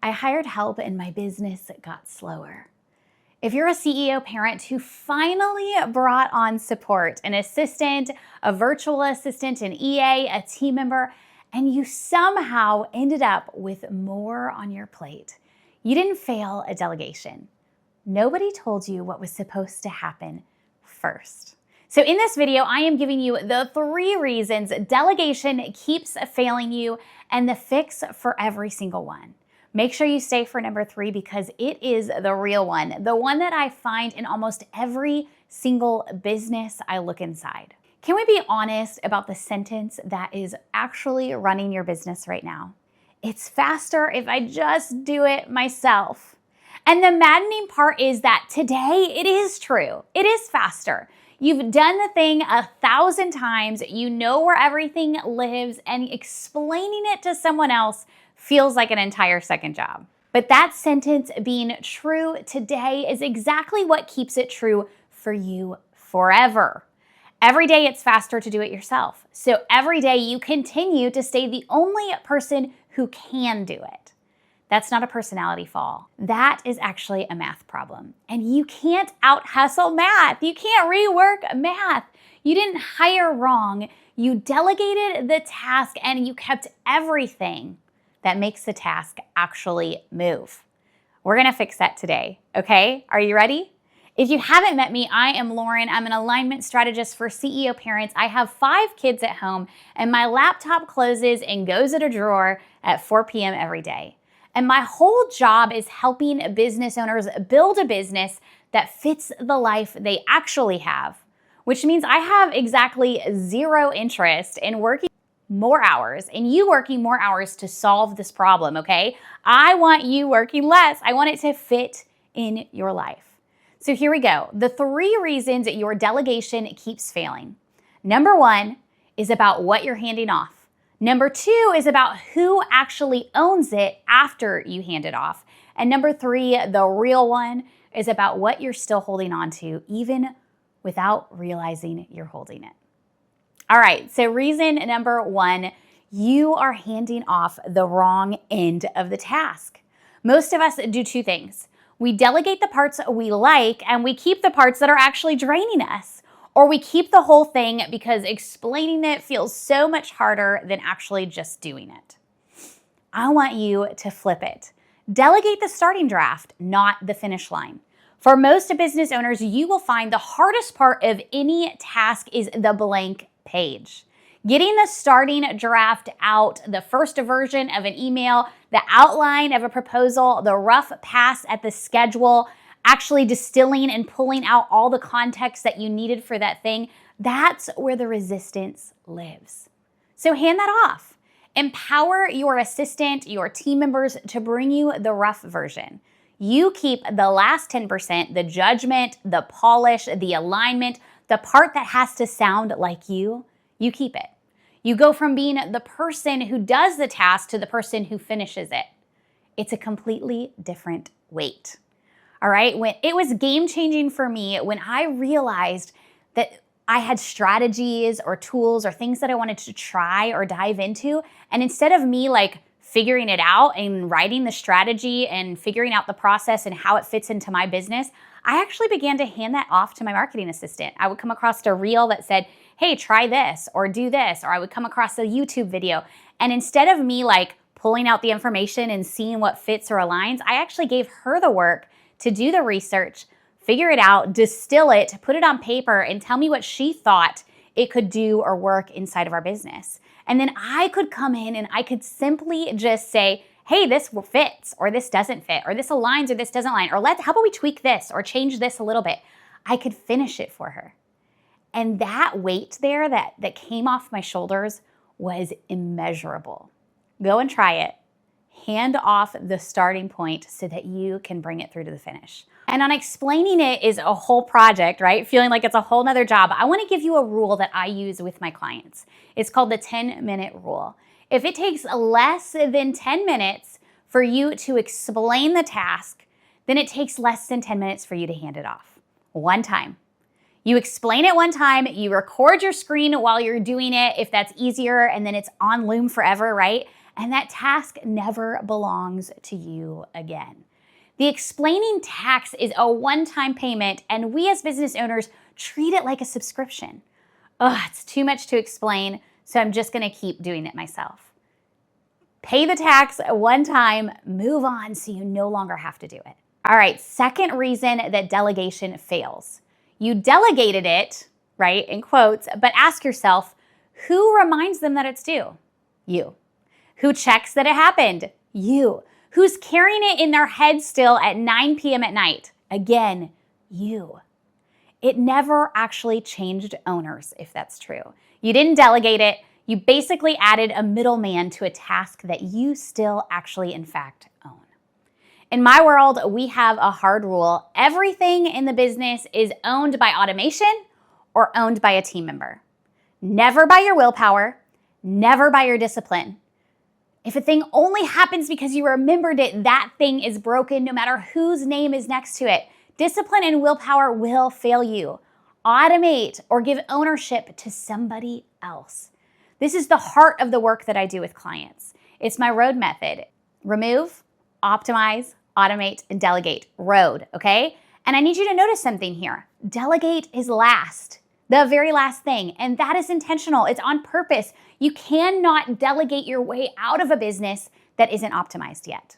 I hired help and my business got slower. If you're a CEO parent who finally brought on support, an assistant, a virtual assistant, an EA, a team member, and you somehow ended up with more on your plate, you didn't fail a delegation. Nobody told you what was supposed to happen first. So in this video, I am giving you the 3 reasons delegation keeps failing you and the fix for every single one. Make sure you stay for number 3 because it is the real one, the one that I find in almost every single business I look inside. Can we be honest about the sentence that is actually running your business right now? It's faster if I just do it myself. And the maddening part is that today it is true. It is faster. You've done the thing 1,000 times, you know where everything lives, and explaining it to someone else feels like an entire second job. But that sentence being true today is exactly what keeps it true for you forever. Every day it's faster to do it yourself. So every day you continue to stay the only person who can do it. That's not a personality fall. That is actually a math problem. And you can't out-hustle math. You can't rework math. You didn't hire wrong. You delegated the task and you kept everything that makes the task actually move. We're gonna fix that today, okay? Are you ready? If you haven't met me, I am Lauren. I'm an alignment strategist for CEO parents. I have 5 kids at home and my laptop closes and goes in a drawer at 4 p.m. every day. And my whole job is helping business owners build a business that fits the life they actually have, which means I have exactly 0 interest in working more hours and you working more hours to solve this problem, okay? I want you working less. I want it to fit in your life. So here we go. The 3 reasons that your delegation keeps failing. Number 1 is about what you're handing off. Number 2 is about who actually owns it after you hand it off. And number 3, the real one, is about what you're still holding on to, even without realizing you're holding it. All right, so reason number 1, you are handing off the wrong end of the task. Most of us do 2 things. We delegate the parts we like and we keep the parts that are actually draining us. Or we keep the whole thing because explaining it feels so much harder than actually just doing it. I want you to flip it. Delegate the starting draft, not the finish line. For most business owners, you will find the hardest part of any task is the blank page. Getting the starting draft out, the first version of an email, the outline of a proposal, the rough pass at the schedule, actually distilling and pulling out all the context that you needed for that thing, that's where the resistance lives. So hand that off. Empower your assistant, your team members to bring you the rough version. You keep the last 10%, the judgment, the polish, the alignment, the part that has to sound like you keep it. You go from being the person who does the task to the person who finishes it. It's a completely different weight. All right, when it was game-changing for me when I realized that I had strategies or tools or things that I wanted to try or dive into, and instead of me like figuring it out and writing the strategy and figuring out the process and how it fits into my business, I actually began to hand that off to my marketing assistant. I would come across a reel that said, hey, try this or do this, or I would come across a YouTube video. And instead of me like pulling out the information and seeing what fits or aligns, I actually gave her the work to do the research, figure it out, distill it, put it on paper, and tell me what she thought it could do or work inside of our business. And then I could come in and I could simply just say, hey, this fits, or this doesn't fit, or this aligns, or this doesn't align, or how about we tweak this, or change this a little bit. I could finish it for her. And that weight there that came off my shoulders was immeasurable. Go and try it. Hand off the starting point so that you can bring it through to the finish. And on explaining it is a whole project, right? Feeling like it's a whole nother job. I want to give you a rule that I use with my clients. It's called the 10-minute rule. If it takes less than 10 minutes for you to explain the task, then it takes less than 10 minutes for you to hand it off. One time. You explain it one time, you record your screen while you're doing it if that's easier, and then it's on Loom forever, right? and that task never belongs to you again. The explaining tax is a one-time payment, and we as business owners treat it like a subscription. Ugh, it's too much to explain, so I'm just gonna keep doing it myself. Pay the tax one time, move on so you no longer have to do it. All right, second reason that delegation fails. You delegated it, right, in quotes, but ask yourself, who reminds them that it's due? You. Who checks that it happened? You. Who's carrying it in their head still at 9 p.m. at night? Again, you. It never actually changed owners, if that's true. You didn't delegate it. You basically added a middleman to a task that you still actually, in fact, own. In my world, we have a hard rule. Everything in the business is owned by automation or owned by a team member. Never by your willpower, never by your discipline. If a thing only happens because you remembered it, that thing is broken no matter whose name is next to it. Discipline and willpower will fail you. Automate or give ownership to somebody else. This is the heart of the work that I do with clients. It's my ROAD method. Remove, optimize, automate, and delegate. ROAD, okay? And I need you to notice something here. Delegate is last, the very last thing, and that is intentional. It's on purpose. You cannot delegate your way out of a business that isn't optimized yet.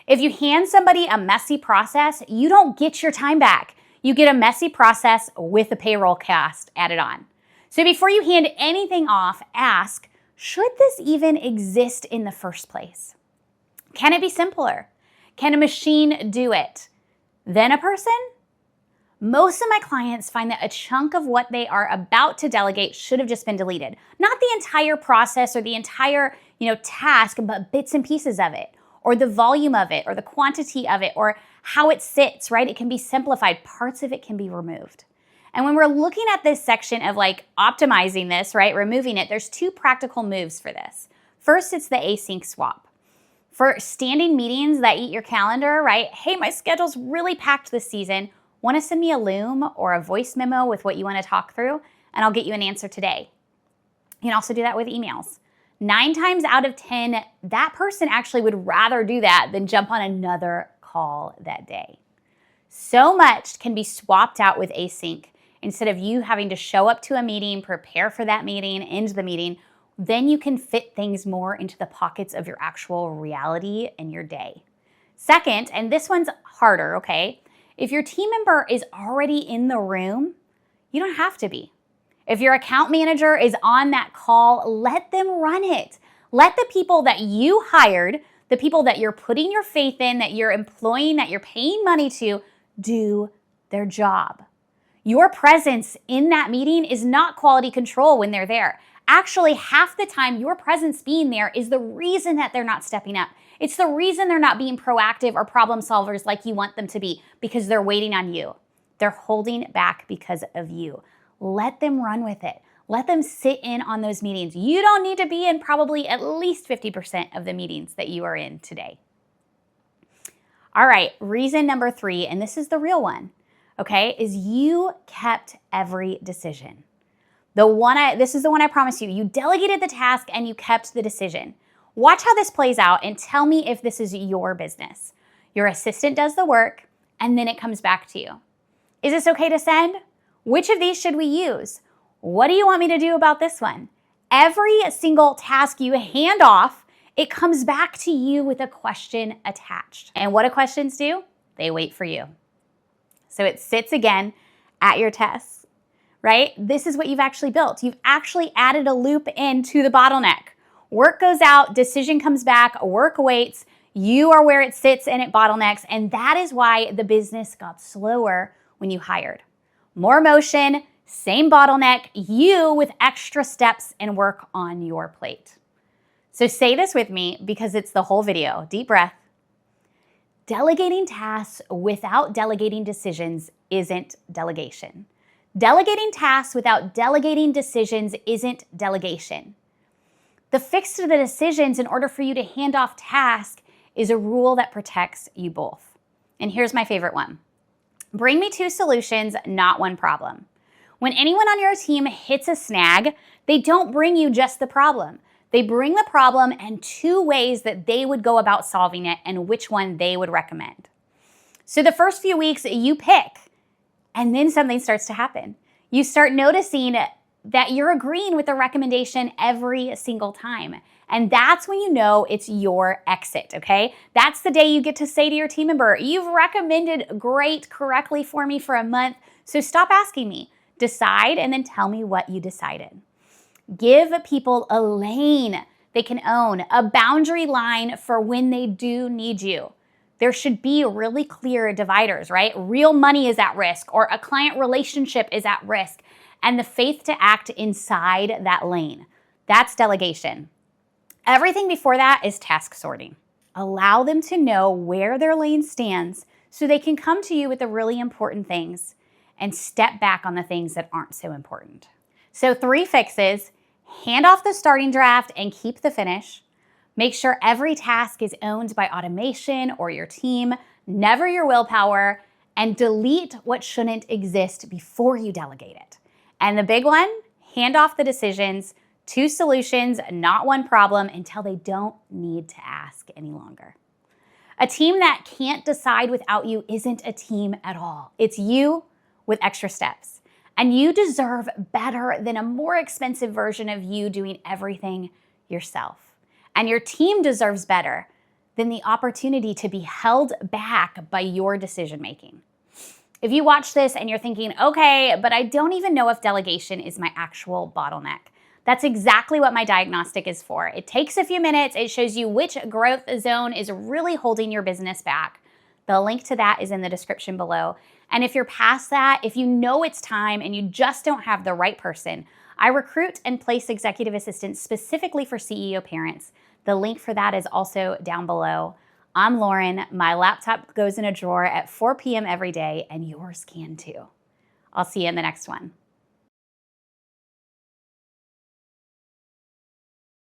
If you hand somebody a messy process, you don't get your time back. You get a messy process with a payroll cost added on. So before you hand anything off, ask, should this even exist in the first place? Can it be simpler? Can a machine do it? Then a person? Most of my clients find that a chunk of what they are about to delegate should have just been deleted. Not the entire process or the entire, task, but bits and pieces of it, or the volume of it, or the quantity of it, or how it sits, right? It can be simplified. Parts of it can be removed. And when we're looking at this section of optimizing this, right, removing it, there's two practical moves for this. First, it's the async swap. For standing meetings that eat your calendar, right? Hey, my schedule's really packed this season. Want to send me a Loom or a voice memo with what you want to talk through, and I'll get you an answer today. You can also do that with emails. 9 times out of 10, that person actually would rather do that than jump on another call that day. So much can be swapped out with async. Instead of you having to show up to a meeting, prepare for that meeting, end the meeting, then you can fit things more into the pockets of your actual reality in your day. Second, and this one's harder, okay? If your team member is already in the room, you don't have to be. If your account manager is on that call, let them run it. Let the people that you hired, the people that you're putting your faith in, that you're employing, that you're paying money to, do their job. Your presence in that meeting is not quality control when they're there. Actually, half the time, your presence being there is the reason that they're not stepping up. It's the reason they're not being proactive or problem solvers like you want them to be, because they're waiting on you. They're holding back because of you. Let them run with it. Let them sit in on those meetings. You don't need to be in probably at least 50% of the meetings that you are in today. All right, reason number 3, and this is the real one, okay, is you kept every decision. This is the one I promise you. You delegated the task and you kept the decision. Watch how this plays out and tell me if this is your business. Your assistant does the work and then it comes back to you. Is this okay to send? Which of these should we use? What do you want me to do about this one? Every single task you hand off, it comes back to you with a question attached. And what do questions do? They wait for you. So it sits again at your desk, right? This is what you've actually built. You've actually added a loop into the bottleneck. Work goes out, decision comes back, work waits, you are where it sits and it bottlenecks, and that is why the business got slower when you hired. More motion, same bottleneck, you with extra steps and work on your plate. So say this with me because it's the whole video. Deep breath. Delegating tasks without delegating decisions isn't delegation. Delegating tasks without delegating decisions isn't delegation. The fix to the decisions in order for you to hand off tasks is a rule that protects you both. And here's my favorite one. Bring me 2 solutions, not 1 problem. When anyone on your team hits a snag, they don't bring you just the problem. They bring the problem and 2 ways that they would go about solving it and which one they would recommend. So the first few weeks you pick, and then something starts to happen. You start noticing that you're agreeing with the recommendation every single time. And that's when you know it's your exit, okay? That's the day you get to say to your team member, you've recommended great correctly for me for a month, so stop asking me. Decide and then tell me what you decided. Give people a lane they can own, a boundary line for when they do need you. There should be really clear dividers, right? Real money is at risk, or a client relationship is at risk, and the faith to act inside that lane. That's delegation. Everything before that is task sorting. Allow them to know where their lane stands so they can come to you with the really important things and step back on the things that aren't so important. So 3 fixes: hand off the starting draft and keep the finish. Make sure every task is owned by automation or your team, never your willpower, and delete what shouldn't exist before you delegate it. And the big one, hand off the decisions, 2 solutions, not 1 problem, until they don't need to ask any longer. A team that can't decide without you isn't a team at all. It's you with extra steps. And you deserve better than a more expensive version of you doing everything yourself. And your team deserves better than the opportunity to be held back by your decision making. If you watch this and you're thinking, okay, but I don't even know if delegation is my actual bottleneck, that's exactly what my diagnostic is for. It takes a few minutes. It shows you which growth zone is really holding your business back. The link to that is in the description below. And if you're past that, if you know it's time and you just don't have the right person, I recruit and place executive assistants specifically for CEO parents. The link for that is also down below. I'm Lauren. My laptop goes in a drawer at 4 p.m. every day, and yours can too. I'll see you in the next one.